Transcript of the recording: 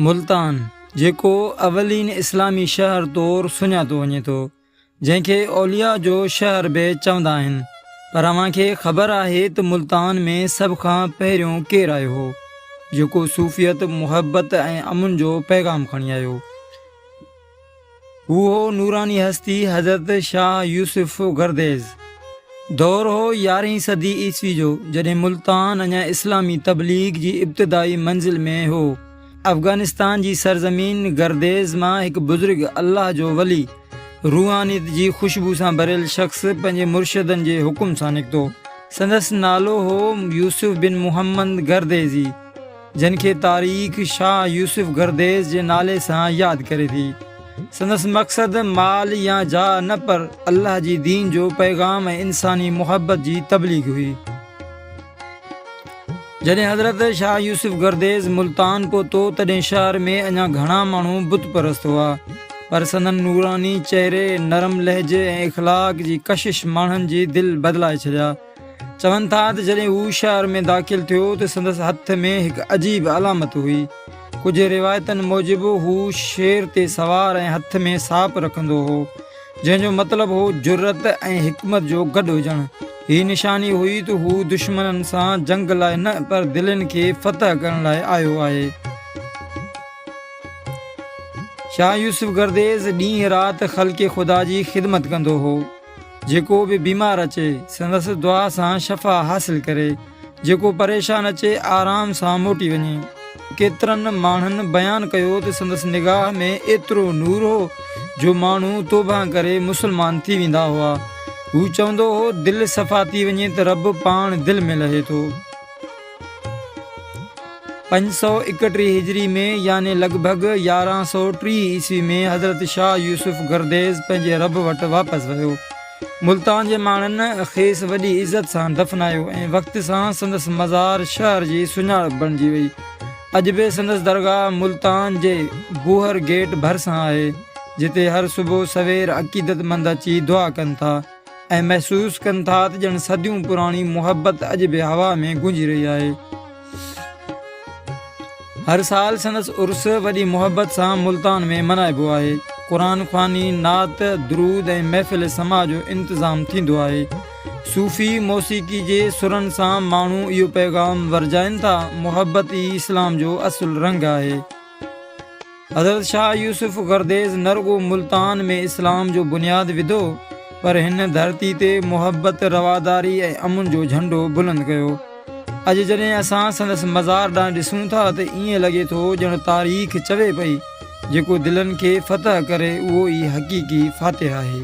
मुल्तान जेको अवलीन इस्लामी शहर तौरु सुञातो वञे थो, जंहिंखे औलिया जो शहर बि चवंदा आहिनि। पर अव्हांखे ख़बर आहे त मुल्तान में सभ खां पहिरियों केरु आयो हो जेको सूफ़ियत, मुहबत ऐं अमुन जो पैगाम खणी आयो। हू हो नूरानी हस्ती हज़रत शाह यूसुफ गर्देज़। दौर हो 11वीं सदी ईस्वी जो, जॾहिं मुल्तान अञा इस्लामी तबलीग जी इब्तिदाई मंज़िल में हो। अफ़गानिस्तान जी सरज़मीन गर्देज़ मां हिकु बुज़ुर्ग अल्लाह जो वली, रूहानियत जी ख़ुशबू सां भरियल शख़्स पंहिंजे मुर्शिदनि जे हुकुम सां निकितो। संदसि नालो हो यूसुफ बिन मुहम्मद गर्देज़ी, जिनखे तारीख़ शाह यूसुफ गर्देज़ जे नाले सां यादि करे थी। संदसि मक़सदु माल या जा न, पर अल्लाह जी दीन जो पैगाम ऐं इंसानी मुहबत जी तबलीग हुई। जॾहिं हज़रत शाह यूसुफ गर्देज़ मुल्तान पहुतो, तॾहिं शहर में अञा घणा माण्हू बुत परस्त हुआ, पर संदन नूरानी चहिरे, नरम लहजे ऐं इख़लाक़ जी कशिश माण्हुनि जी दिलि बदिलाए छॾिया। चवनि था त जॾहिं हू शहर में दाख़िल थियो त संदसि हथ में हिकु अजीब अलामत हुई। कुझु रिवायतनि मूजिबि हू शेर ते सवार ऐं हथ में साप रखंदो हो, जंहिंजो मतिलबु हो जुर्रत ऐं हिकमत जो गॾु हुजणु। हीअ निशानी हुई त हू दुश्मननि सां जंग लाइ न, पर दिलनि खे फ़तह करण लाइ आयो आहे। शाह यूसुफ गर्देज़ ॾींहुं राति ख़ल्क़े ख़ुदा जी ख़िदमत कंदो हो। जेको बि बीमार अचे, संदसि दुआ सां शफ़ा हासिल करे। जेको परेशान अचे, आराम सां मोटी वञे। केतिरनि माण्हुनि बयानु कयो त संदसि निगाह में एतिरो नूर हो जो माण्हू तौबा करे मुस्लमान थी वेंदा हुआ। हू चवंदो हो, दिलि सफ़ा थी वञे त रब पाण दिलि में लहे थो। 531 हिजरी में, यानी लॻभॻि 1130 ईस्वी में, हज़रत शाह यूसुफ गर्देज़ पंहिंजे रब वटि वापसि वियो। मुल्तान जे माण्हुनि खेसि वॾी इज़त सां दफ़नायो ऐं वक़्त सां संदसि मज़ार शहर जी सुञाणप बणिजी वई। अॼु बि संदसि दरगाह मुल्तान जे बूहर गेट भरिसां आहे, जिते हर सुबुह सवेर अक़ीदतमंद अची दुआ कनि था ऐं महसूसु कनि था त ॼण सदियूं पुराणी मुहबत अॼु बि हवा में गूंजी रही आहे। हर साल संदसि उर्स वॾी मुहबत सां मुल्तान में मल्हाइबो आहे। क़ुरान ख़्वानी, नात, दुरूद ऐं महफ़िल समा जो इंतज़ाम थींदो आहे। सूफ़ी मौसीक़ी जे सुरनि सां माण्हू इहो पैगाम वरजाइनि था, मुहबत ई इस्लाम जो असुलु रंग आहे। हज़रत शाह यूसुफ गर्देज़ न रुॻो मुल्तान में इस्लाम जो बुनियादु विधो, पर हिन धरती ते मुहबत, रवादारी ऐं अमुन जो झंडो बुलंद कयो। अॼु जॾहिं असां संदसि मज़ार ॾांहुं ॾिसूं था त ईअं लॻे थो ॼण तारीख़ चवे पई, जेको दिलनि खे फ़तह करे उहो ई हक़ीक़ी फ़ातिह आहे।